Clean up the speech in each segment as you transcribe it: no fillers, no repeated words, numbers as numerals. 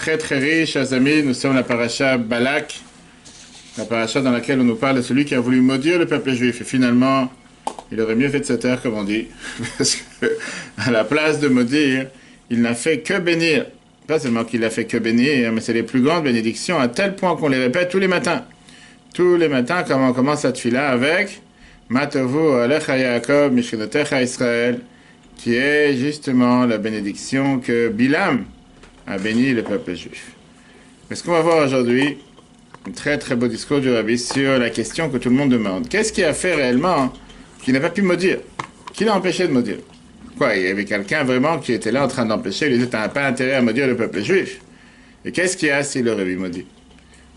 très très riche, chers amis. Nous sommes la paracha Balak, la paracha dans laquelle on nous parle de celui qui a voulu maudire le peuple juif. Et finalement, il aurait mieux fait de se taire, comme on dit, parce qu'à la place de maudire, il n'a fait que bénir. Pas seulement qu'il n'a fait que bénir, mais c'est les plus grandes bénédictions, à tel point qu'on les répète tous les matins. Tous les matins, comme on commence cette fila avec Matovu Alecha Yaakov Mishkenotecha Israël, qui est justement la bénédiction que Bilam a béni le peuple juif. Mais ce qu'on va voir aujourd'hui, un très très beau discours du Rabbi sur la question que tout le monde demande. Qu'est-ce qui a fait réellement qu'il n'a pas pu maudire? Qui l'a empêché de maudire? Quoi, il y avait quelqu'un vraiment qui était là en train d'empêcher, il disait t'as pas intérêt à maudire le peuple juif. Et qu'est-ce qu'il y a s'il aurait maudit?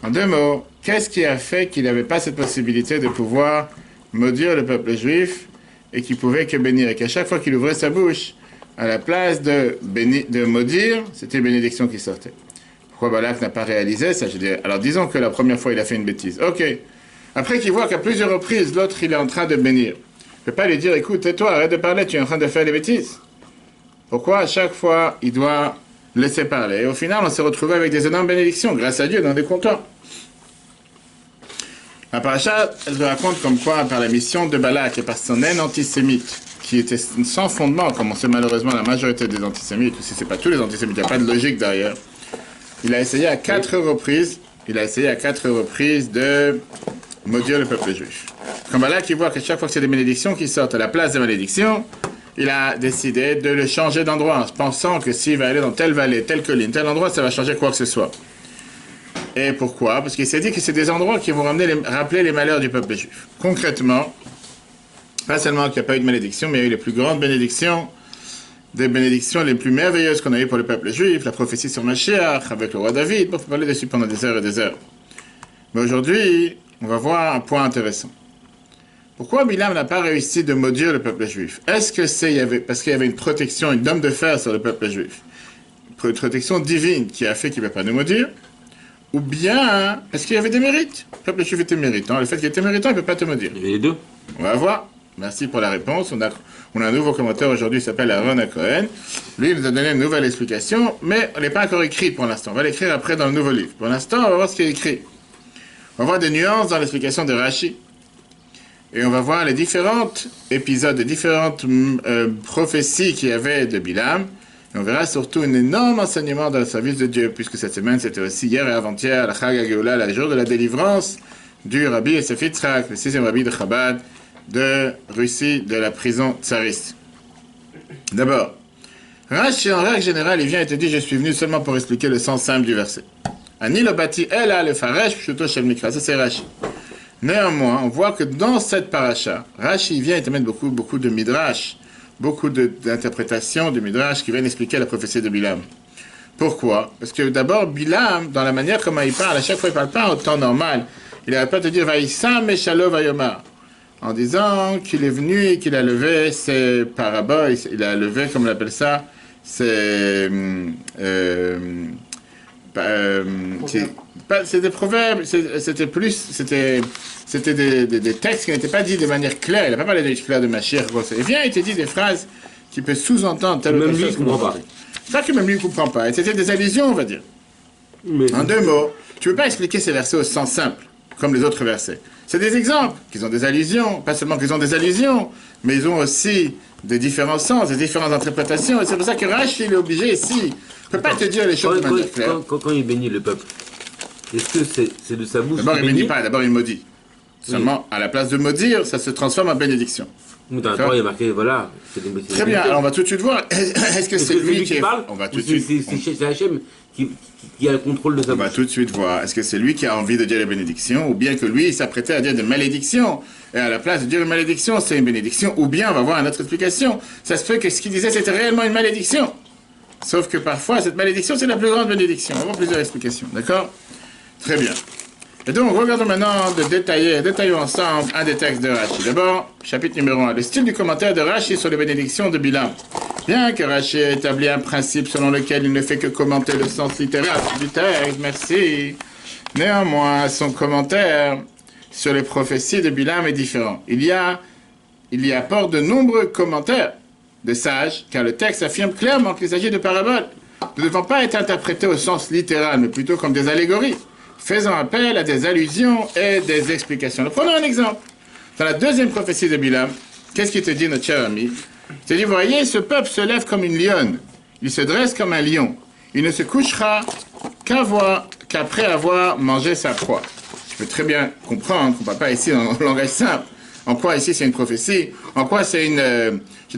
En deux mots, qu'est-ce qui a fait qu'il n'avait pas cette possibilité de pouvoir maudire le peuple juif et qu'il pouvait que bénir, et qu'à chaque fois qu'il ouvrait sa bouche, à la place de maudire, c'était une bénédiction qui sortait. Pourquoi Balak n'a pas réalisé ça? Je dis, alors disons que la première fois il a fait une bêtise. Ok. Après qu'il voit qu'à plusieurs reprises, l'autre il est en train de bénir. Je ne peux pas lui dire, écoute, tais-toi, arrête de parler, tu es en train de faire des bêtises. Pourquoi à chaque fois il doit laisser parler? Et au final, on s'est retrouvé avec des énormes bénédictions, grâce à Dieu, dans des contents. La paracha, elle raconte comme quoi, par la mission de Balak et par son haine antisémite, qui était sans fondement, comme on sait malheureusement la majorité des antisémites, ou si ce n'est pas tous les antisémites, il n'y a pas de logique derrière, il a essayé à quatre reprises de maudire le peuple juif. Comme Balak, il voit que chaque fois que c'est des bénédictions qui sortent à la place des malédictions, il a décidé de le changer d'endroit, en pensant que s'il va aller dans telle vallée, telle colline, tel endroit, ça va changer quoi que ce soit. Et pourquoi? Parce qu'il s'est dit que c'est des endroits qui vont rappeler les malheurs du peuple juif. Concrètement, pas seulement qu'il n'y a pas eu de malédiction, mais il y a eu les plus grandes bénédictions, des bénédictions les plus merveilleuses qu'on a eues pour le peuple juif, la prophétie sur Mashiach, avec le roi David, on peut parler dessus pendant des heures et des heures. Mais aujourd'hui, on va voir un point intéressant. Pourquoi Bilam n'a pas réussi de maudire le peuple juif? Est-ce que parce qu'il y avait une protection, une dame de fer sur le peuple juif? Une protection divine qui a fait qu'il ne peut pas nous maudire? Ou bien, est-ce qu'il y avait des mérites? Le peuple juif était méritant. Le fait qu'il était méritant, il ne peut pas te maudire. Il y avait les deux. On va voir. Merci pour la réponse. On a un nouveau commentaire aujourd'hui, il s'appelle Aaron Cohen. Lui, il nous a donné une nouvelle explication, mais elle n'est pas encore écrite pour l'instant. On va l'écrire après dans le nouveau livre. Pour l'instant, on va voir ce qui est écrit. On va voir des nuances dans l'explication de Rashi. Et on va voir les différents épisodes, les différentes prophéties qu'il y avait de Bilam. Et on verra surtout un énorme enseignement dans le service de Dieu, puisque cette semaine, c'était aussi hier et avant-hier, la Chag HaGeoula, le jour de la délivrance du Rabbi Yosef Yitzhak, le 6e Rabbi de Chabad, de Russie, de la prison tsariste. D'abord, Rashi, en règle générale, il vient et te dit, je suis venu seulement pour expliquer le sens simple du verset. Ani lo bati ela le faresh pshuto shel mikra. Ça, c'est Rashi. Néanmoins, on voit que dans cette paracha, Rashi vient et te met beaucoup de midrash, beaucoup d'interprétations de midrash qui viennent expliquer la prophétie de Bilam. Pourquoi? Parce que d'abord, Bilam, dans la manière comment il parle, à chaque fois il ne parle pas en temps normal. Il n'arrête pas de dire Vaïsam et Shalom Vayomar, en disant qu'il est venu et qu'il a levé ses paraboles, il a levé, comme on appelle ça, c'est des proverbes, c'était des textes qui n'étaient pas dits de manière claire. Il n'a pas parlé de clair de Mashiach. Il vient et te dit des phrases qui peuvent sous-entendre telle ou telle chose. Même lui, il ne comprend pas. C'est pas que même lui, il ne comprend pas. Et c'était des allusions, on va dire. Mais... En deux mots, tu ne peux pas expliquer ces versets au sens simple, comme les autres versets. C'est des exemples, qu'ils ont des allusions, pas seulement qu'ils ont des allusions, mais ils ont aussi des différents sens, des différentes interprétations. Et c'est pour ça que Rashi, il est obligé ici. Il ne peut pas te dire les choses de manière claire. Quand il bénit le peuple, est-ce que c'est de sa bouche? D'abord, il ne bénit pas, d'abord, il maudit. Seulement, à la place de maudire, ça se transforme en bénédiction. Dans le temps, il y a marqué, voilà. Très bien, alors on va tout de suite voir. Est-ce que c'est lui qui parle? On va tout de suite. C'est Hachem qui a le contrôle de sa bouche. On va tout de suite voir. Est-ce que c'est lui qui a envie de dire les bénédictions, ou bien que lui, il s'apprêtait à dire des malédictions, et à la place de dire une malédiction, c'est une bénédiction, ou bien on va voir une autre explication. Ça se peut que ce qu'il disait, c'était réellement une malédiction. Sauf que parfois, cette malédiction, c'est la plus grande bénédiction. On va voir plusieurs explications, d'accord? Très bien. Et donc, regardons maintenant détaillons ensemble un des textes de Rashi. D'abord, chapitre numéro 1, le style du commentaire de Rashi sur les bénédictions de Bilam. Bien que Rashi ait établi un principe selon lequel il ne fait que commenter le sens littéraire du texte, merci. Néanmoins, son commentaire sur les prophéties de Bilam est différent. Il y apporte de nombreux commentaires de sages, car le texte affirme clairement qu'il s'agit de paraboles. ne devant pas être interprétés au sens littéral, mais plutôt comme des allégories, faisant appel à des allusions et des explications. Donc, prenons un exemple. Dans la deuxième prophétie de Bilam, qu'est-ce qu'il te dit, notre cher ami? Il te dit, voyez, ce peuple se lève comme une lionne. Il se dresse comme un lion. Il ne se couchera qu'après avoir mangé sa proie. Tu peux très bien comprendre qu'on ne parle pas ici en langage simple. En quoi ici c'est une prophétie? En quoi c'est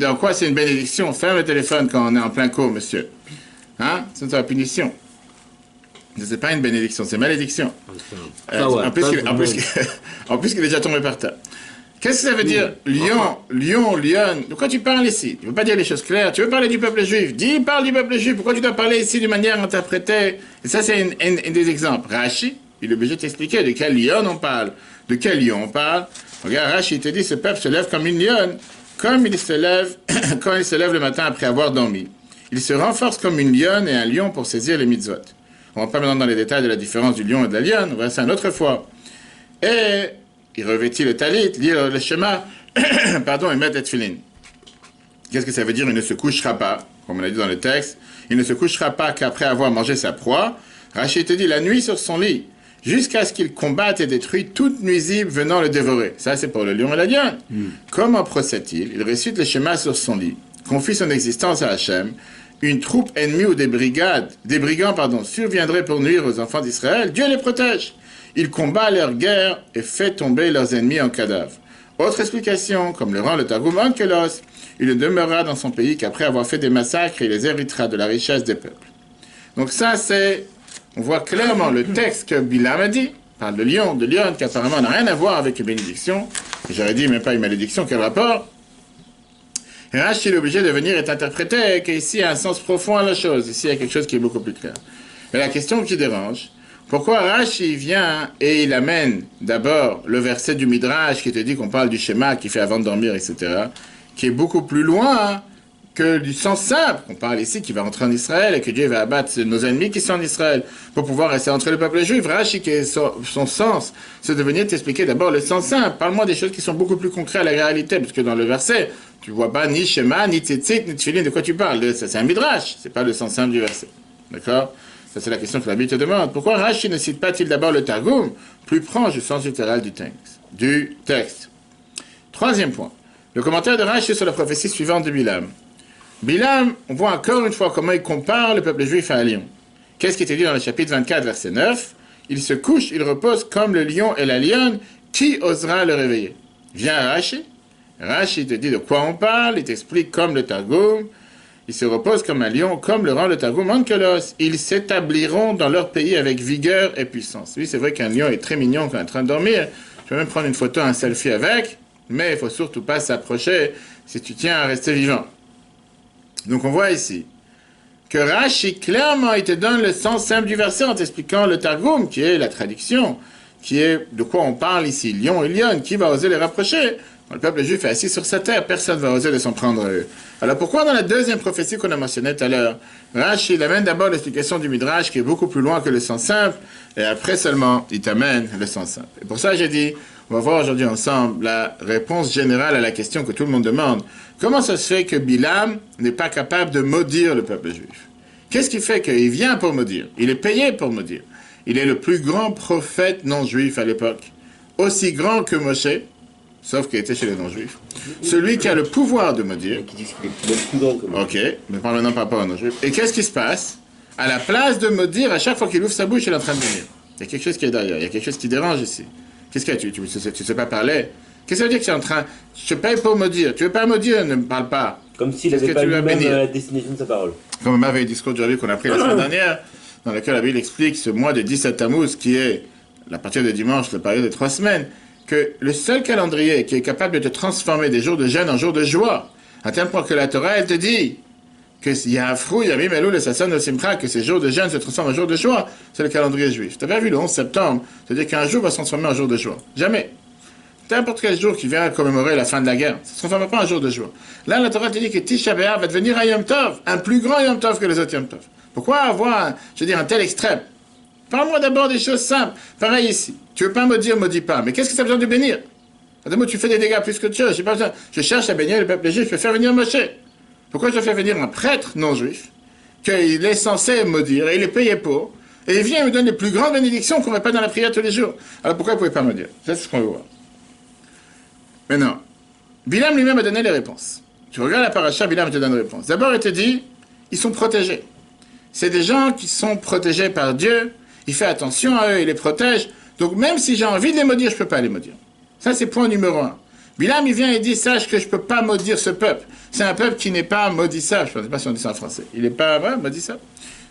en quoi c'est une bénédiction? Ferme le téléphone quand on est en plein cours, monsieur. Hein? C'est la punition. Ce n'est pas une bénédiction, c'est malédiction. En plus qu'il est déjà tombé par terre. Qu'est-ce que ça veut dire? Lion, lionne. De quoi tu parles ici? Tu ne veux pas dire les choses claires. Tu veux parler du peuple juif. Parle du peuple juif. Pourquoi tu dois parler ici d'une manière interprétée? Et ça, c'est un des exemples. Rashi, il est obligé de t'expliquer de quel lion on parle. De quel lion on parle? Regarde, Rashi, il te dit, ce peuple se lève comme une lionne, comme il se lève, quand il se lève le matin après avoir dormi. Il se renforce comme une lionne et un lion pour saisir les mitzvot. On ne va pas maintenant dans les détails de la différence du lion et de la lionne, on va voir ça une autre fois. Et il revêtit le talit, lit le schéma, et met le tefillin. Qu'est-ce que ça veut dire? Il ne se couchera pas, comme on a dit dans le texte. Il ne se couchera pas qu'après avoir mangé sa proie. Rachid te dit la nuit sur son lit, jusqu'à ce qu'il combatte et détruise toute nuisible venant le dévorer. Ça, c'est pour le lion et la lionne. Comment procède-t-il? Il récite le schéma sur son lit, confie son existence à Hachem. Une troupe ennemie ou des brigands, surviendraient pour nuire aux enfants d'Israël. Dieu les protège. Il combat leur guerre et fait tomber leurs ennemis en cadavre. Autre explication, comme le rend le Targum Onkelos, il ne demeurera dans son pays qu'après avoir fait des massacres et il les héritera de la richesse des peuples. Donc ça, on voit clairement le texte que Bilam a dit, parle de lionne, qui apparemment n'a rien à voir avec une bénédiction. J'aurais dit même pas une malédiction, quel rapport? Et Rashi, il est obligé de venir et interpréter qu'ici il y a un sens profond à la chose. Ici, il y a quelque chose qui est beaucoup plus clair. Mais la question qui dérange, pourquoi Rashi vient et il amène d'abord le verset du Midrash qui te dit qu'on parle du schéma qui fait avant de dormir, etc., qui est beaucoup plus loin que du sens simple. On parle ici qu'il va rentrer en Israël et que Dieu va abattre nos ennemis qui sont en Israël pour pouvoir rester entre le peuple juif. Rashi, qui est son sens, c'est de venir t'expliquer d'abord le sens simple. Parle-moi des choses qui sont beaucoup plus concrètes à la réalité, parce que dans le verset, tu vois pas ni schéma, ni tzitzit, ni tefillin, de quoi tu parles. Ça, c'est un Midrash, c'est pas le sens simple du verset. D'accord? Ça, c'est la question que la Bible te demande. Pourquoi Rashi ne cite pas-il d'abord le Targum, plus proche du sens littéral du texte? Troisième point. Le commentaire de Rashi sur la prophétie suivante de Bilam. Bilam, on voit encore une fois comment il compare le peuple juif à un lion. Qu'est-ce qui était dit dans le chapitre 24, verset 9? Il se couche, il repose comme le lion et la lionne. Qui osera le réveiller? Viens Rashi. Rashi te dit de quoi on parle, il t'explique comme le Targum. Il se repose comme un lion, comme le rend le Targum Onkelos. Ils s'établiront dans leur pays avec vigueur et puissance. Oui, c'est vrai qu'un lion est très mignon quand il est en train de dormir. Tu peux même prendre une photo, un selfie avec, mais il ne faut surtout pas s'approcher si tu tiens à rester vivant. Donc on voit ici que Rashi, clairement, il te donne le sens simple du verset en t'expliquant le Targum, qui est la traduction, qui est de quoi on parle ici, lion et lionne, qui va oser les rapprocher? Quand le peuple juif est assis sur sa terre, personne ne va oser de s'en prendre à eux. Alors pourquoi dans la deuxième prophétie qu'on a mentionnée tout à l'heure, Rashi il amène d'abord l'explication du Midrash qui est beaucoup plus loin que le sens simple, et après seulement il t'amène le sens simple. Et pour ça j'ai dit, on va voir aujourd'hui ensemble la réponse générale à la question que tout le monde demande. Comment ça se fait que Bilam n'est pas capable de maudire le peuple juif? Qu'est-ce qui fait qu'il vient pour maudire? Il est payé pour maudire. Il est le plus grand prophète non-juif à l'époque, aussi grand que Moshe, sauf qu'il était chez les non-juifs. Celui qui a le pouvoir de maudire. Qui dit qu'il est plus grand que moi. Ok, mais parle maintenant par rapport aux non-juifs. Et qu'est-ce qui se passe? À la place de maudire, à chaque fois qu'il ouvre sa bouche, il est en train de maudire. Il y a quelque chose qui est derrière, il y a quelque chose qui dérange ici. Qu'est-ce qu'il y a? Tu sais pas parler? Qu'est-ce que ça veut dire que tu es en train... Je te paye pour maudire. Tu veux pas maudire, ne me parle pas. Comme s'il n'avait pas lui-même la destination de sa parole. Comme on avait un discours d'aujourd'hui qu'on a pris la semaine dernière, dans lequel la Bible explique ce mois de 17 Tammuz, qui est, à partir de dimanche, la période de 3 semaines, que le seul calendrier qui est capable de te transformer des jours de jeûne en jours de joie, à tel point que la Torah, elle te dit qu'il y a un frou, il y a Mimelu, le Sasson, le Simcha, que ces jours de jeûne se transforment en jours de joie, c'est le calendrier juif. Tu as bien vu le 11 septembre, c'est-à-dire qu'un jour va se transformer en jour de joie. Jamais. N'importe quel jour qui vient commémorer la fin de la guerre, ça ne se transforme pas en jour de joie. Là, la Torah te dit que Tisha B'Av va devenir un Yom Tov, un plus grand Yom Tov que les autres Yom Tov. Pourquoi avoir, un tel extrême? Parle-moi d'abord des choses simples. Pareil ici. Tu veux pas maudire, maudis pas. Mais qu'est-ce que ça a besoin de bénir? Tu fais des dégâts plus que tu veux. J'ai pas besoin. Je cherche à bénir le peuple juif. Je peux faire venir Moshe. Pourquoi je fais venir un prêtre non juif qu'il est censé maudire, et il est payé pour, et il vient et me donne les plus grandes bénédictions qu'on ne met pas dans la prière tous les jours. Alors pourquoi vous ne pouvez pas maudire? C'est ce qu'on veut voir. Maintenant, Bilam lui-même a donné les réponses. Tu regardes la paracha, Bilam te donne les réponses. D'abord, il te dit, ils sont protégés. C'est des gens qui sont protégés par Dieu, il fait attention à eux, il les protège, donc même si j'ai envie de les maudire, je ne peux pas les maudire. Ça, c'est point numéro 1. Bilam, il vient et dit, sache que je ne peux pas maudire ce peuple. C'est un peuple qui n'est pas maudissable. Je ne sais pas si on dit ça en français. Il n'est pas maudissable.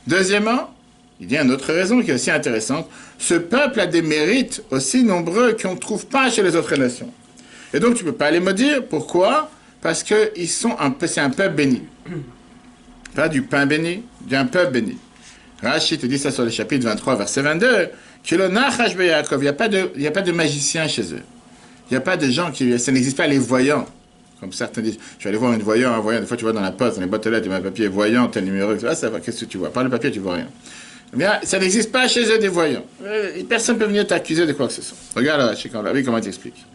Deuxièmement, il y a une autre raison qui est aussi intéressante. Ce peuple a des mérites aussi nombreux qu'on ne trouve pas chez les autres nations. Et donc, tu ne peux pas les maudire. Pourquoi? Parce que c'est un peuple béni. Pas du pain béni, d'un peuple béni. Rashi te dit ça sur le chapitre 23, verset 22, que le Nachash Yaakov, il n'y a pas de magicien chez eux. Il n'y a pas de gens ça n'existe pas les voyants. Comme certains disent, je vais aller voir un voyant, des fois tu vois dans la poste, dans les boîtes aux lettres, il y a un papier voyant, tel numéro, ah ça va, qu'est-ce que tu vois? Par le papier, tu vois rien. Eh bien, ça n'existe pas chez eux des voyants. Personne ne peut venir t'accuser de quoi que ce soit. Regarde Rashi, comment il t'explique.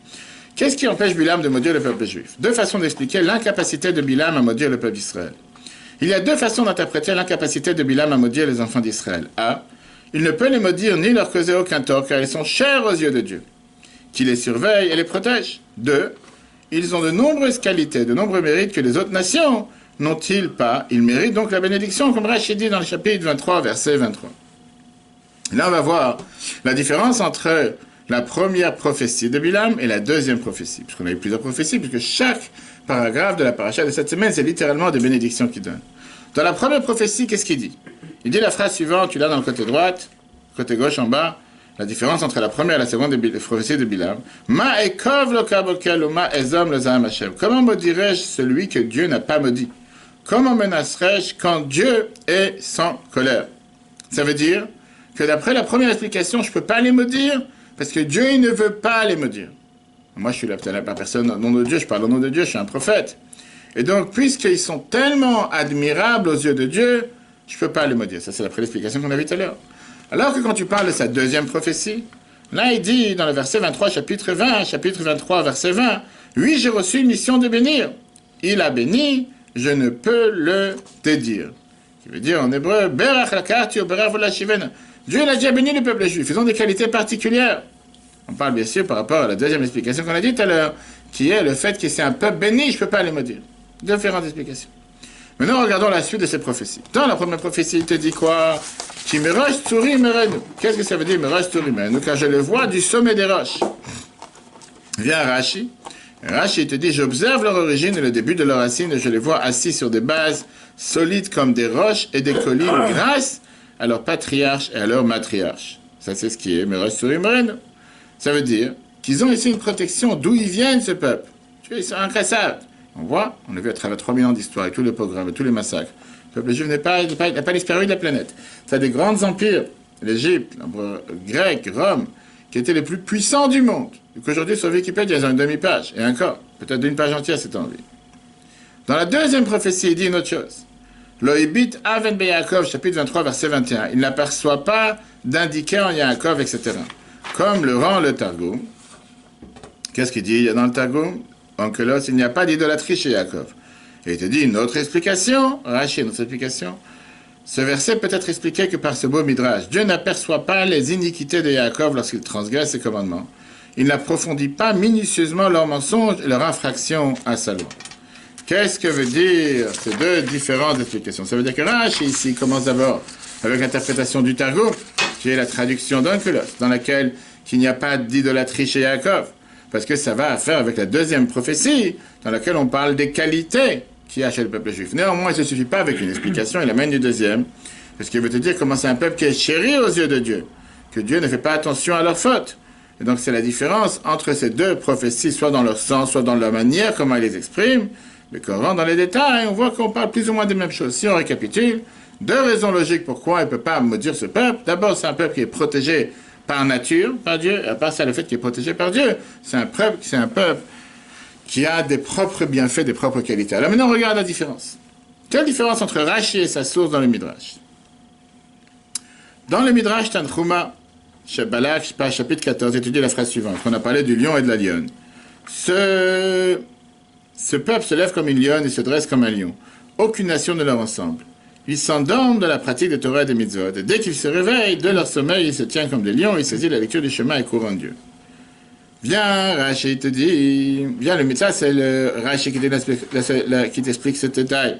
Qu'est-ce qui empêche Bilam de maudire le peuple juif? Deux façons d'expliquer l'incapacité de Bilam à maudire le peuple d'Israël. Il y a deux façons d'interpréter l'incapacité de Bilam à maudire les enfants d'Israël. A. Il ne peut les maudire ni leur causer aucun tort, car ils sont chers aux yeux de Dieu, qui les surveille et les protège. 2. Ils ont de nombreuses qualités, de nombreux mérites que les autres nations n'ont-ils pas. Ils méritent donc la bénédiction, comme Rachid dit dans le chapitre 23, verset 23. Là, on va voir la différence entre la première prophétie de Bilam et la deuxième prophétie. Puisqu'on a eu plusieurs prophéties, puisque chaque paragraphe de la paracha de cette semaine, c'est littéralement des bénédictions qu'il donne. Dans la première prophétie, qu'est-ce qu'il dit? Il dit la phrase suivante, tu l'as dans le côté droite, côté gauche en bas, la différence entre la première et la seconde prophétie de Bilam. Ma ekov lo kabokel ma ezom le zaham Hashem. Comment maudirais-je celui que Dieu n'a pas maudit? Comment menacerais-je quand Dieu est sans colère? Ça veut dire que d'après la première explication, je ne peux pas les maudire parce que Dieu il ne veut pas les maudire. Moi, je suis la personne au nom de Dieu, je parle au nom de Dieu, je suis un prophète. Et donc, puisqu'ils sont tellement admirables aux yeux de Dieu, je ne peux pas les maudire. Ça, c'est la l'explication qu'on a vue tout à l'heure. Alors que quand tu parles de sa deuxième prophétie, là, il dit dans le verset 23, chapitre 23, verset 20, « Oui, j'ai reçu une mission de bénir. Il a béni, je ne peux le dédire. » Qui veut dire en hébreu, « Berach lakati ou berach volashivena. » Dieu, il a déjà béni le peuple juif. Ils ont des qualités particulières. On parle bien sûr par rapport à la deuxième explication qu'on a dit tout à l'heure, qui est le fait que c'est un peuple béni, je ne peux pas les maudire. Différentes explications. Maintenant, regardons la suite de ces prophéties. Dans la première prophétie, il te dit quoi? Qu'est-ce que ça veut dire, Merosh Turimenu? Car je le vois du sommet des roches. Viens Rashi. Rashi te dit, j'observe leur origine et le début de leurs racines, et je les vois assis sur des bases solides comme des roches et des collines grâce à leurs patriarches et à leurs matriarches. Ça, c'est ce qui est Merosh Turimenu. Ça veut dire qu'ils ont ici une protection d'où ils viennent, ce peuple. Tu vois, ils sont inclassables. On voit, on a vu à travers 3000 ans d'histoire, avec tous les programmes, et tous les massacres. Le peuple juif n'a pas disparu de la planète. Ça a des grands empires, l'Égypte, l'empire grec, Rome, qui étaient les plus puissants du monde. Et qu'aujourd'hui, sur Wikipédia, ils ont une demi-page, et encore, peut-être d'une page entière, c'est envie. Dans la deuxième prophétie, il dit une autre chose. Loïbit Aven Be Yaakov, chapitre 23, verset 21. Il n'aperçoit pas d'indiquer en Yaakov, etc. Comme le rend le Targum. Qu'est-ce qu'il dit dans le Targum? Onkelos, il n'y a pas d'idolâtrie chez Yaakov. Et il te dit une autre explication, Rashi, une autre explication. Ce verset peut être expliqué que par ce beau midrash. Dieu n'aperçoit pas les iniquités de Yaakov lorsqu'il transgresse ses commandements. Il n'approfondit pas minutieusement leurs mensonges et leurs infractions à sa loi. Qu'est-ce que veut dire ces deux différentes explications? Ça veut dire que Rashi ici commence d'abord avec l'interprétation du Targum, qui est la traduction d'Onkelos, dans laquelle il n'y a pas d'idolâtrie chez Yaakov. Parce que ça va à faire avec la deuxième prophétie, dans laquelle on parle des qualités qu'il y a chez le peuple juif. Néanmoins, il ne suffit pas avec une explication, il amène du deuxième, parce qu'il veut te dire comment c'est un peuple qui est chéri aux yeux de Dieu, que Dieu ne fait pas attention à leurs fautes. Et donc c'est la différence entre ces deux prophéties, soit dans leur sens, soit dans leur manière, comment ils les expriment, mais quand on rentre dans les détails, on voit qu'on parle plus ou moins des mêmes choses. Si on récapitule, deux raisons logiques pourquoi il ne peut pas maudire ce peuple. D'abord, c'est un peuple qui est protégé par nature, par Dieu, et à part ça, le fait qu'il est protégé par Dieu, c'est un peuple qui a des propres bienfaits, des propres qualités. Alors maintenant, on regarde la différence. Quelle différence entre Rashi et sa source dans le Midrash? Dans le Midrash Tanchuma, Balak, chapitre 14, étudie la phrase suivante. On a parlé du lion et de la lionne. Ce peuple se lève comme une lionne et se dresse comme un lion. Aucune nation ne leur ressemble. Ils s'endorment de la pratique des Torah et des mitzvot. Et dès qu'ils se réveillent de leur sommeil, ils se tiennent comme des lions, ils saisissent la lecture du chemin et courent en Dieu. Viens, Rashi te dit, viens, ça c'est le Rashi qui t'explique ce détail.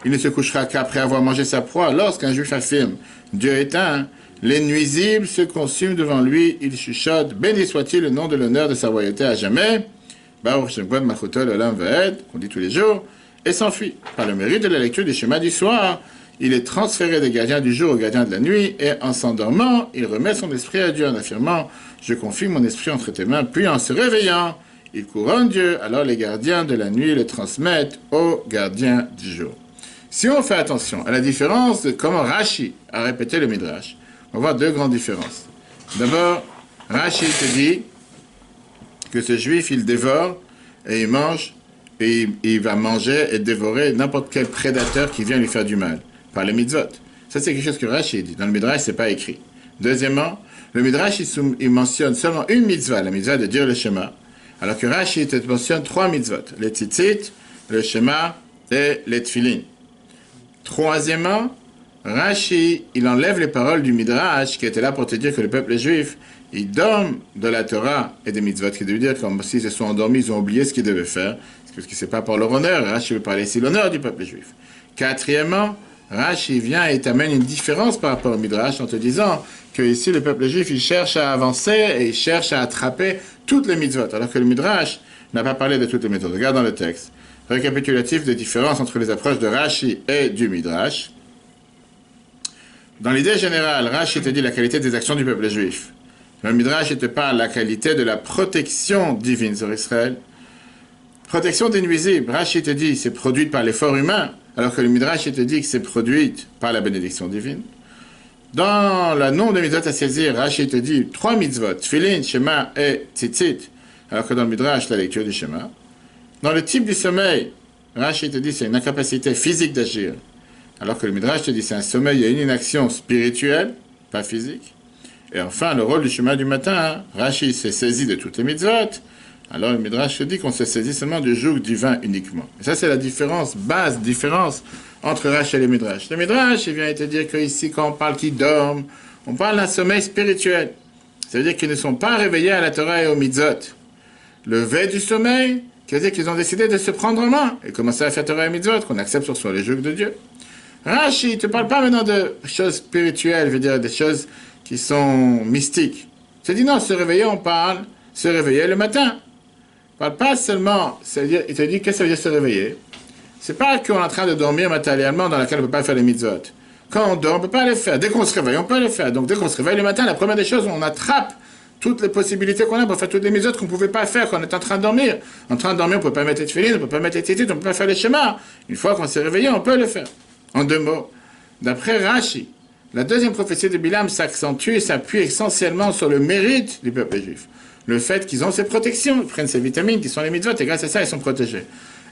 Il ne se couchera qu'après avoir mangé sa proie. Lorsqu'un juif affirme, Dieu est un, les nuisibles se consument devant lui, il chuchote, béni soit-il le nom de l'honneur de sa royauté à jamais, Baruch Shem Kod Malchuto L'Olam Va'ed, qu'on dit tous les jours, et s'enfuit. Par le mérite de la lecture du schéma du soir, il est transféré des gardiens du jour aux gardiens de la nuit, et en s'endormant, il remet son esprit à Dieu en affirmant « Je confie mon esprit entre tes mains », puis en se réveillant, il couronne Dieu, alors les gardiens de la nuit le transmettent aux gardiens du jour. Si on fait attention à la différence de comment Rashi a répété le Midrash, on va voir deux grandes différences. D'abord, Rashi te dit que ce juif, il dévore et il mange, et il va manger et dévorer n'importe quel prédateur qui vient lui faire du mal, par les mitzvot. Ça, c'est quelque chose que Rashi dit. Dans le Midrash, c'est pas écrit. Deuxièmement, le Midrash, il mentionne seulement une mitzvah, la mitzvah de dire le Shema, alors que Rashi te mentionne trois mitzvot, les tzitzit, le Shema et les tfilin. Troisièmement, Rashi, il enlève les paroles du Midrash qui étaient là pour te dire que le peuple juif, il dorme de la Torah et des mitzvot, qui veut dire comme s'ils se sont endormis, ils ont oublié ce qu'ils devaient faire, parce que c'est pas pour leur honneur. Rashi veut parler ici l'honneur du peuple juif. Quatrièmement, Rashi vient et t'amène une différence par rapport au Midrash en te disant que ici le peuple juif, il cherche à avancer et il cherche à attraper toutes les mitzvot, alors que le Midrash n'a pas parlé de toutes les mitzvot. Regarde dans le texte. Récapitulatif des différences entre les approches de Rashi et du Midrash. Dans l'idée générale, Rashi te dit la qualité des actions du peuple juif. Le Midrash te parle de la qualité de la protection divine sur Israël. Protection des nuisibles, Rashi te dit c'est produite par l'effort humain, alors que le Midrash te dit que c'est produite par la bénédiction divine. Dans le nombre de mitzvot à saisir, Rashi te dit 3 mitzvot, Tfilin, Shema et Tzitzit, alors que dans le Midrash, la lecture du Shema. Dans le type du sommeil, Rashi te dit c'est une incapacité physique d'agir, alors que le Midrash te dit c'est un sommeil et une inaction spirituelle, pas physique. Et enfin, le rôle du chemin du matin, Rashi s'est saisi de toutes les mitzvot, alors le Midrash te dit qu'on se saisit seulement du joug divin uniquement. Et ça, c'est la différence, base différence entre Rashi et le Midrash. Le Midrash, il vient te dire qu'ici, quand on parle qu'ils dorment, on parle d'un sommeil spirituel. Ça veut dire qu'ils ne sont pas réveillés à la Torah et aux mitzvot. Le veille du sommeil, ça veut dire qu'ils ont décidé de se prendre en main et commencer à faire Torah et mitzvot, qu'on accepte sur soi les jougs de Dieu. Rashi ne te parle pas maintenant de choses spirituelles, je veux dire des choses qui sont mystiques. Il te dit non, se réveiller, on parle se réveiller le matin. On parle pas seulement, c'est-à-dire, il te dit qu'est-ce que ça veut dire se réveiller. C'est pas qu'on est en train de dormir matériellement dans laquelle on ne peut pas faire les mitzvot. Quand on dort, on ne peut pas les faire. Dès qu'on se réveille, on peut les faire. Donc dès qu'on se réveille le matin, la première des choses, on attrape toutes les possibilités qu'on a pour faire toutes les mitzvot qu'on ne pouvait pas faire quand on est en train de dormir. En train de dormir, on ne peut pas mettre les tefillin, on ne peut pas mettre les tzitzit, on ne peut pas faire les schémas. Une fois qu'on s'est réveillé, on peut le faire. En deux mots, d'après Rashi, la deuxième prophétie de Bilam s'accentue et s'appuie essentiellement sur le mérite du peuple juif. Le fait qu'ils ont ces protections, ils prennent ces vitamines qui sont les mitzvot, et grâce à ça, ils sont protégés.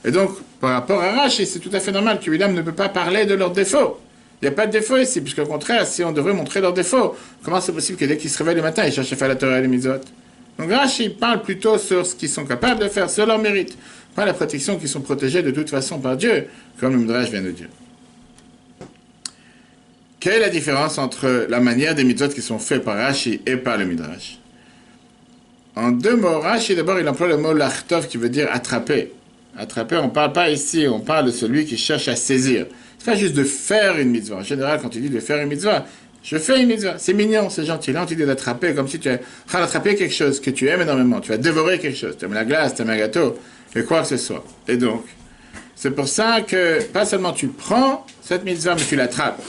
Et donc, par rapport à Rashi, c'est tout à fait normal que Bilam ne peut pas parler de leurs défauts. Il n'y a pas de défaut ici, puisqu'au contraire, si on devrait montrer leurs défauts, comment c'est possible que dès qu'ils se réveillent le matin, ils cherchent à faire la Torah et les mitzvot? Donc Rashi parle plutôt sur ce qu'ils sont capables de faire, sur leur mérite, pas la protection qu'ils sont protégés de toute façon par Dieu, comme le Midrash vient de dire. Quelle est la différence entre la manière des mitzvot qui sont faits par Rashi et par le Midrash? En deux mots, Rashi, d'abord, il emploie le mot lachtov qui veut dire attraper. Attraper, on ne parle pas ici, on parle de celui qui cherche à saisir. C'est pas juste de faire une mitzvah. En général, quand tu dis de faire une mitzvah, je fais une mitzvah. C'est mignon, c'est gentil. Là, on te dit d'attraper, comme si tu es en train d'attraper quelque chose que tu aimes énormément. Tu vas dévorer quelque chose. Tu aimes la glace, tu aimes un gâteau, et quoi que ce soit. Et donc, c'est pour ça que, pas seulement tu prends cette mitzvah, mais tu l'attrapes.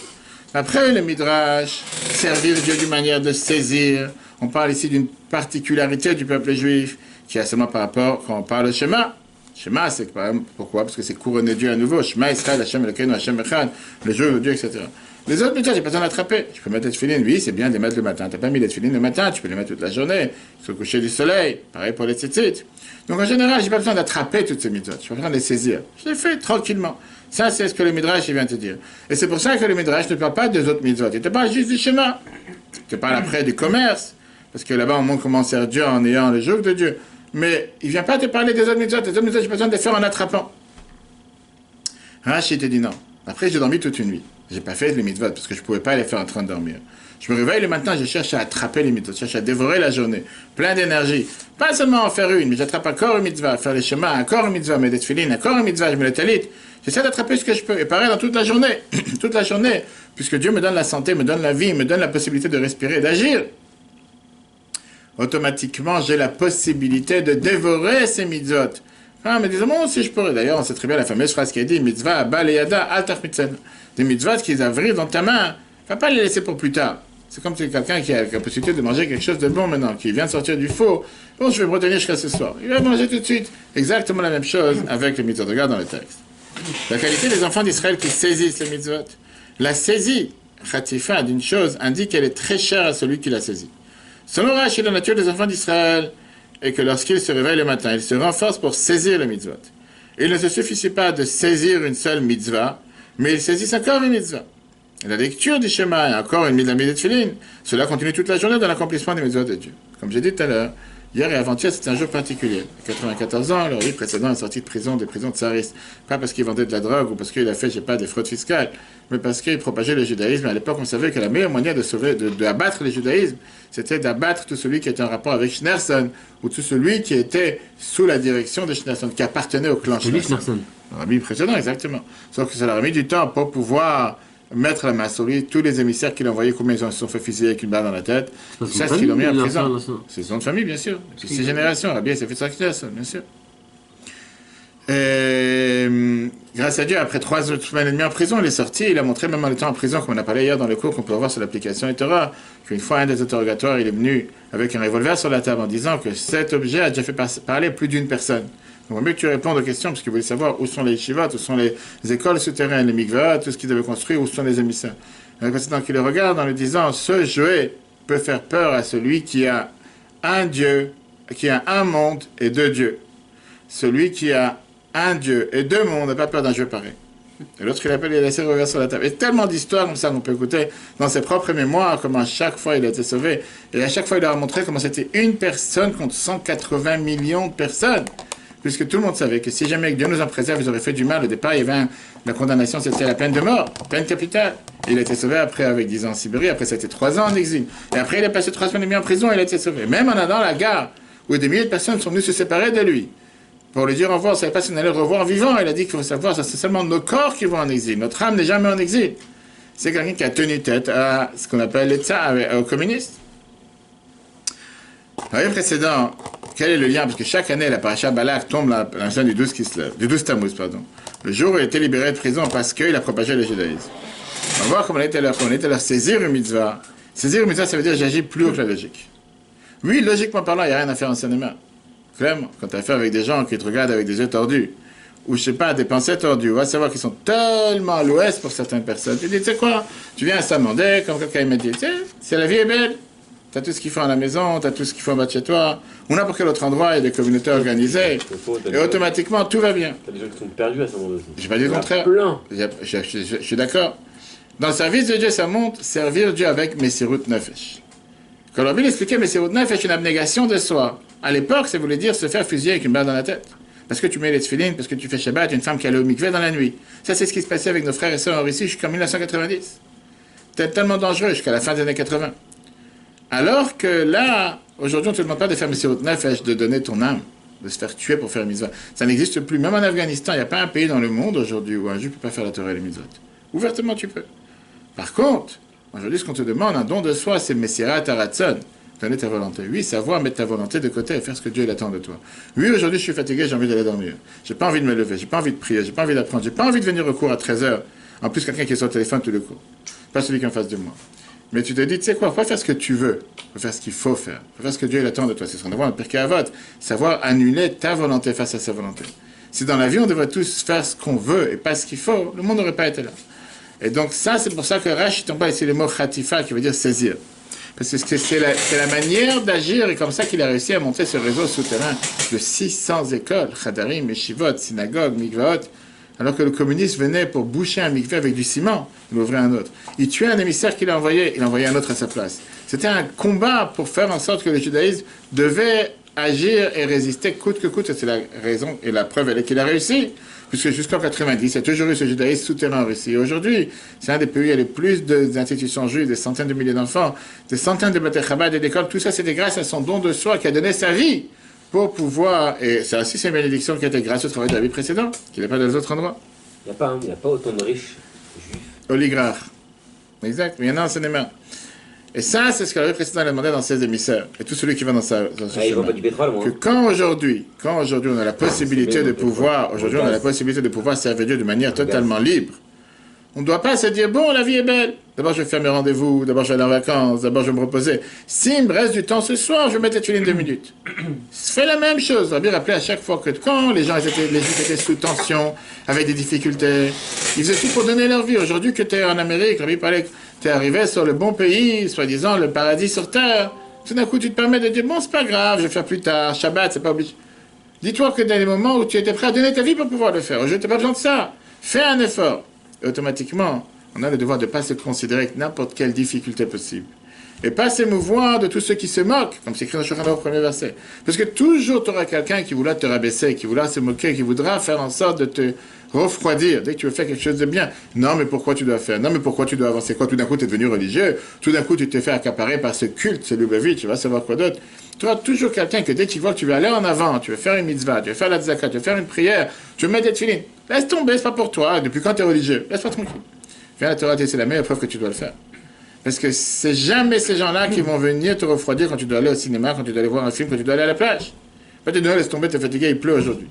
Après, le Midrash, servir Dieu d'une manière de saisir. On parle ici d'une particularité du peuple juif, qui est seulement par rapport, quand on parle de Shema. Shema, c'est pourquoi? Parce que c'est couronner Dieu à nouveau. Shema, Israël, Hashem, Elokeinu, Hashem, Echad, le jour de Dieu, etc. Les autres méthodes, j'ai pas besoin d'attraper. Tu peux mettre les tefillin, oui, c'est bien de les mettre le matin. Tu n'as pas mis les tefillin le matin, tu peux les mettre toute la journée, sur le coucher du soleil. Pareil pour les tzitzit. Donc en général, j'ai pas besoin d'attraper toutes ces méthodes. Je pas besoin de les saisir. Je les fais tranquillement. Ça, c'est ce que le Midrash vient te dire. Et c'est pour ça que le Midrash ne parle pas des autres mitzvot. Il te parle juste du schéma. Il te parle après du commerce. Parce que là-bas, on montre comment servir Dieu en ayant le joug de Dieu. Mais il ne vient pas te parler des autres mitzvot. Les autres mitzvot, j'ai besoin de les faire en attrapant. Rashi te dit non. Après, j'ai dormi toute une nuit. J'ai pas fait les mitzvot parce que je pouvais pas les faire en train de dormir. Je me réveille le matin, je cherche à attraper les mitzvot, je cherche à dévorer la journée, plein d'énergie. Pas seulement en faire une, mais j'attrape encore une mitzvah, faire les chemins, encore une mitzvah, mettre des tefilines, encore une mitzvah, je mets le talit. J'essaie d'attraper ce que je peux. Et pareil dans toute la journée, toute la journée, puisque Dieu me donne la santé, me donne la vie, me donne la possibilité de respirer, d'agir. Automatiquement, j'ai la possibilité de dévorer ces mitzvot. Ah, mais disons, si je pourrais. D'ailleurs, on sait très bien la fameuse phrase qui a dit mitzvah, bal et yada, altaf mitzen. Des mitzvot qu'ils arrivent dans ta main, ne va pas les laisser pour plus tard. C'est comme si quelqu'un qui a la possibilité de manger quelque chose de bon maintenant, qui vient de sortir du four. Bon, je vais me retenir jusqu'à ce soir. Il va manger tout de suite. Exactement la même chose avec les mitzvot. Regarde dans le texte. La qualité des enfants d'Israël qui saisissent les mitzvot. La saisie, khatifa, d'une chose, indique qu'elle est très chère à celui qui la saisit. Selon Rashi, la nature des enfants d'Israël est que lorsqu'ils se réveillent le matin, ils se renforcent pour saisir le mitzvot. Il ne se suffit pas de saisir une seule mitzvah, mais ils saisissent encore une mitzvah. La lecture du schéma et encore une mitzvah de tefilin, cela continue toute la journée dans l'accomplissement des mitzvot de Dieu. Comme j'ai dit tout à l'heure, hier et avant-hier, c'était un jour particulier. À 94 ans, leur vie précédente est sorti de prison, des prisons tsaristes. Pas parce qu'il vendait de la drogue ou parce qu'il a fait, je sais pas, des fraudes fiscales, mais parce qu'il propageait le judaïsme. À l'époque, on savait que la meilleure manière d'abattre le judaïsme, c'était d'abattre tout celui qui était en rapport avec Schneerson, ou tout celui qui était sous la direction de Schneerson, qui appartenait au clan Schneerson. Le rabbi précédent, exactement. Sauf que ça leur a mis du temps pour pouvoir mettre la main sur lui, tous les émissaires qu'il a envoyés, combien ils se sont fait fusiller avec une balle dans la tête. C'est ce qu'ils l'ont mis en prison. C'est son famille, bien sûr. Depuis 6 générations, Rabbi s'est fait ça, bien sûr. Et, grâce à Dieu, après 3 semaines et demie en prison, il est sorti. Il a montré, même en étant en prison, comme on a parlé hier dans le cours qu'on peut voir sur l'application Etora, qu'une fois, un des interrogatoires, il est venu avec un revolver sur la table en disant que cet objet a déjà fait parler plus d'une personne. Donc, mieux que tu répondes aux questions, parce qu'il voulait savoir où sont les yeshivot, où sont les écoles souterraines, les mikvahs, tout ce qu'ils devaient construire, où sont les émissaires. Le président qui le regarde en lui disant, ce jouet peut faire peur à celui qui a un Dieu, qui a un monde et 2 dieux. Celui qui a un Dieu et 2 mondes n'a pas peur d'un jeu pareil. Et l'autre, il appelle, il a laissé le revers sur la table. Et tellement d'histoires comme ça qu'on peut écouter dans ses propres mémoires, comment à chaque fois il a été sauvé. Et à chaque fois, il leur a montré comment c'était une personne contre 180 millions de personnes. Puisque tout le monde savait que si jamais Dieu nous en préserve, ils auraient fait du mal. Au départ, il y avait la condamnation, c'était la peine de mort, peine capitale. Il a été sauvé après avec 10 ans en Sibérie, après ça a été 3 ans en exil. Et après, il a passé 3 semaines et demie en prison, il a été sauvé. Même en allant à la gare, où des milliers de personnes sont venues se séparer de lui, pour lui dire au revoir, on ne savait pas si on allait le revoir vivant. Il a dit qu'il faut savoir, ça c'est seulement nos corps qui vont en exil. Notre âme n'est jamais en exil. C'est quelqu'un qui a tenu tête à ce qu'on appelle l'État, aux communistes. L'année précédent, quel est le lien? Parce que chaque année, la paracha Balak tombe la semaine du 12 Kislev, du 12 Tammuz, pardon. Le jour où il a été libéré de prison parce qu'il a propagé le judaïsme. On va voir comment on était leur saisir une mitzvah. Saisir une mitzvah, ça veut dire j'agis plus haut que la logique. Oui, logiquement parlant, il n'y a rien à faire en cinéma. Clairement, quand tu as affaire avec des gens qui te regardent avec des yeux tordus, ou je sais pas, des pensées tordues, on va savoir qu'ils sont tellement à l'ouest pour certaines personnes. Tu dis, tu sais quoi, tu viens à Saint-Mandé, comme quelqu'un m'a dit, tu sais, c'est la vie est belle. Tu as tout ce qu'il faut à la maison, tu as tout ce qu'il faut en bas de chez toi, ou n'importe quel autre endroit, il y a des communautés organisées, et automatiquement, tout va bien. Tu as des gens qui sont perdus à Saint-Mandé aussi. J'ai pas dit le contraire. Plein. Je suis d'accord. Dans le service de Dieu, ça monte, servir Dieu avec Messirut Nefesh. Quand la Bible expliquait Messirut Nefesh, une abnégation de soi. À l'époque, ça voulait dire se faire fusiller avec une balle dans la tête. Parce que tu mets les tefilines, parce que tu fais Shabbat, une femme qui allait au mikveh dans la nuit. Ça, c'est ce qui se passait avec nos frères et sœurs en Russie jusqu'en 1990. C'était tellement dangereux jusqu'à la fin des années 80. Alors que là, aujourd'hui, on ne te demande pas de faire Messirut Nefesh, de donner ton âme, de se faire tuer pour faire une mitzvah. Ça n'existe plus. Même en Afghanistan, il n'y a pas un pays dans le monde aujourd'hui où un juif ne peut pas faire la Torah et les mitzvot. Ouvertement, tu peux. Par contre, aujourd'hui, ce qu'on te demande, un don de soi, c'est Messirat Aratzon. Donner ta volonté. Oui, savoir mettre ta volonté de côté et faire ce que Dieu attend de toi. Oui, aujourd'hui, je suis fatigué, j'ai envie d'aller dormir. J'ai pas envie de me lever, j'ai pas envie de prier, j'ai pas envie d'apprendre, j'ai pas envie de venir au cours à 13h. En plus, quelqu'un qui est sur le téléphone tout le cours. Pas celui qui est en face de moi. Mais tu te dis, tu sais quoi, faut faire ce que tu veux. Faut faire ce qu'il faut faire. Faut faire ce que Dieu attend de toi. C'est ce qu'on voit dans le Pirkei Avot. Savoir annuler ta volonté face à sa volonté. Si dans la vie, on devrait tous faire ce qu'on veut et pas ce qu'il faut, le monde n'aurait pas été là. Et donc ça, c'est pour ça que Rashi tombe ici le mot khatifa, qui veut dire saisir. Parce que c'est la manière d'agir, et comme ça qu'il a réussi à monter ce réseau souterrain de 600 écoles, chadarim, yeshivot, synagogues, mikvaot, alors que le communiste venait pour boucher un mikveh avec du ciment, il ouvrait un autre. Il tuait un émissaire qu'il a envoyé, il envoyait un autre à sa place. C'était un combat pour faire en sorte que le judaïsme devait agir et résister coûte que coûte, c'est la raison, et la preuve elle est qu'il a réussi. puisque jusqu'en 90, il y a toujours eu ce judaïsme souterrain en Russie. Aujourd'hui, c'est un des pays où il y a le plus d'institutions juives, des centaines de milliers d'enfants, des centaines de Beth Chabad et d'écoles. Tout ça, c'était grâce à son don de soi qui a donné sa vie pour pouvoir, et ça aussi c'est une bénédiction qui a été grâce au travail de la vie précédente, qu'il n'y a pas dans les autres endroits. Il n'y a pas autant de riches juifs. Oligarques. Exact, mais il y en a en cinéma. Et ça, c'est ce que la vie précédente a demandé dans ses émissaires. Et tout celui qui va dans ce chemin. Ils vont pas du pétrole, moi. Que quand aujourd'hui on a la possibilité de pouvoir, servir Dieu de manière totalement libre, on ne doit pas se dire, bon, la vie est belle. D'abord, je vais faire mes rendez-vous. D'abord, je vais aller en vacances. D'abord, je vais me reposer. S'il me reste du temps ce soir, je vais mettre une 2 minutes. Fais la même chose. On va bien rappeler à chaque fois que quand les Juifs étaient sous tension, avec des difficultés, ils faisaient tout pour donner leur vie. Aujourd'hui, que tu es en Amérique, tu es arrivé sur le bon pays, soi-disant le paradis sur terre. Tout d'un coup, tu te permets de dire, bon, c'est pas grave, je vais faire plus tard. Shabbat, c'est pas obligé. Dis-toi que dans les moments où tu étais prêt à donner ta vie pour pouvoir le faire, aujourd'hui, tu n'as pas besoin de ça. Fais un effort. Et automatiquement, on a le devoir de ne pas se considérer avec n'importe quelle difficulté possible. Et pas s'émouvoir de tous ceux qui se moquent, comme c'est écrit dans le Shulchan Aruch au premier verset. Parce que toujours tu auras quelqu'un qui voudra te rabaisser, qui voudra se moquer, qui voudra faire en sorte de te refroidir dès que tu veux faire quelque chose de bien. Non, mais pourquoi tu dois faire? Non, mais pourquoi tu dois avancer? Quoi? Tout d'un coup, tu es devenu religieux. Tout d'un coup, tu t'es fait accaparer par ce culte, ce Lubavitch, tu vas savoir quoi d'autre. Tu auras toujours quelqu'un que dès que tu vois que tu veux aller en avant, tu veux faire une mitzvah, tu veux faire la tzaka, tu veux faire une prière, tu veux mettre des tefillin. Laisse tomber, c'est pas pour toi. Depuis quand tu es religieux? Laisse-toi tranquille. Viens la Torah, c'est la meilleure preuve que tu dois le faire. Parce que c'est jamais ces gens-là qui vont venir te refroidir quand tu dois aller au cinéma, quand tu dois aller voir un film, quand tu dois aller à la plage. Pas te dire, laisse tomber, t'es fatigué, il pleut aujourd'hui.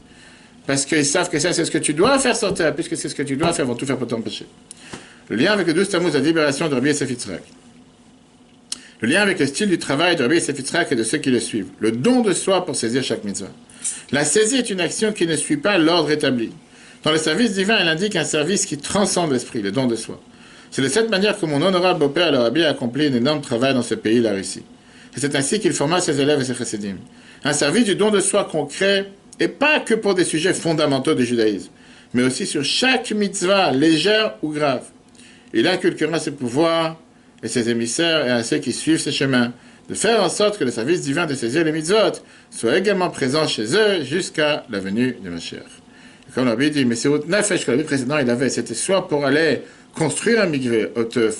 Parce qu'ils savent que ça, c'est ce que tu dois faire sortir, puisque c'est ce que tu dois faire, ils vont tout faire pour t'empêcher. Le lien avec le 12 Tammuz, la libération de Rabbi Yosef Yitzhak. Le lien avec le style du travail de Rabbi Yosef Yitzhak et de ceux qui le suivent. Le don de soi pour saisir chaque mitzvah. La saisie est une action qui ne suit pas l'ordre établi. Dans le service divin, elle indique un service qui transcende l'esprit, le don de soi. C'est de cette manière que mon honorable beau-père, le Rabbi, a accompli un énorme travail dans ce pays, la Russie. Et c'est ainsi qu'il forma ses élèves et ses chassidim. Un service du don de soi concret, et pas que pour des sujets fondamentaux du judaïsme, mais aussi sur chaque mitzvah, légère ou grave. Il inculquera ses pouvoirs et ses émissaires et à ceux qui suivent ses chemins, de faire en sorte que le service divin de saisir les mitzvot soit également présent chez eux jusqu'à la venue de Mashiach. Comme l'Arbi dit, mais c'est autre nefesh que l'Arbi précédent il avait, c'était soit pour aller construire un mikvé,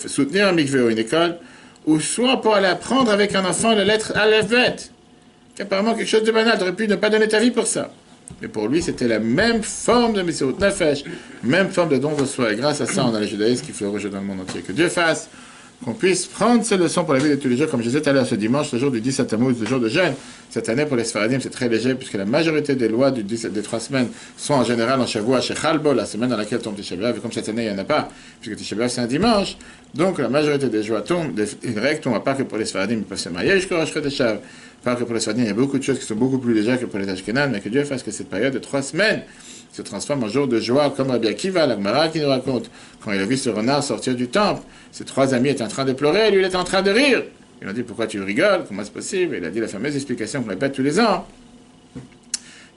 soutenir un mikvé ou une école, ou soit pour aller apprendre avec un enfant la lettre Aleph-Bet. Apparemment quelque chose de banal, tu aurais pu ne pas donner ta vie pour ça. Mais pour lui, c'était la même forme de Messirout Nefesh, même forme de don de soi. Et grâce à ça, on a le judaïsme qui fleurit dans le monde entier. Que Dieu fasse qu'on puisse prendre ces leçons pour la vie de tous les jours, comme je disais tout à l'heure, ce dimanche, le jour du 17 Tammuz, le jour de jeûne. Cette année, pour les Sfaradim, c'est très léger, puisque la majorité des lois des 3 semaines sont en général en Shavua, chez Chalbo, la semaine dans laquelle tombe Tisha B'Av. Et comme cette année, il n'y en a pas, puisque Tisha B'Av, c'est un dimanche. Donc, la majorité des joies tombent, les règles tombent, pas que pour les Sfaradim, ils peuvent se marier jusqu'au Rosh Chodesh. Pas que pour les Sfaradim, il y a beaucoup de choses qui sont beaucoup plus légères que pour les Ashkenaz, mais que Dieu fasse que cette période de 3 semaines se transforme en jour de joie, comme Rabbi Akiva, la Gemara qui nous raconte, quand il a vu ce renard sortir du temple, ses 3 amis étaient en train de pleurer, lui il était en train de rire. Il a dit, pourquoi tu rigoles? Comment c'est possible? Il a dit la fameuse explication qu'on répète tous les ans,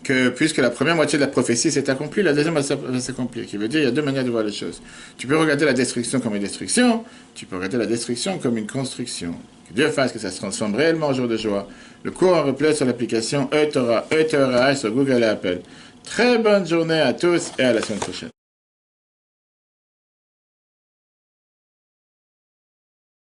que puisque la première moitié de la prophétie s'est accomplie, la deuxième va s'accomplir, qui veut dire il y a 2 manières de voir les choses. Tu peux regarder la destruction comme une destruction, tu peux regarder la destruction comme une construction. Que Dieu fasse que ça se transforme réellement en jour de joie. Le cours en replay sur l'application eTorah sur Google et Apple. Très bonne journée à tous et à la semaine prochaine.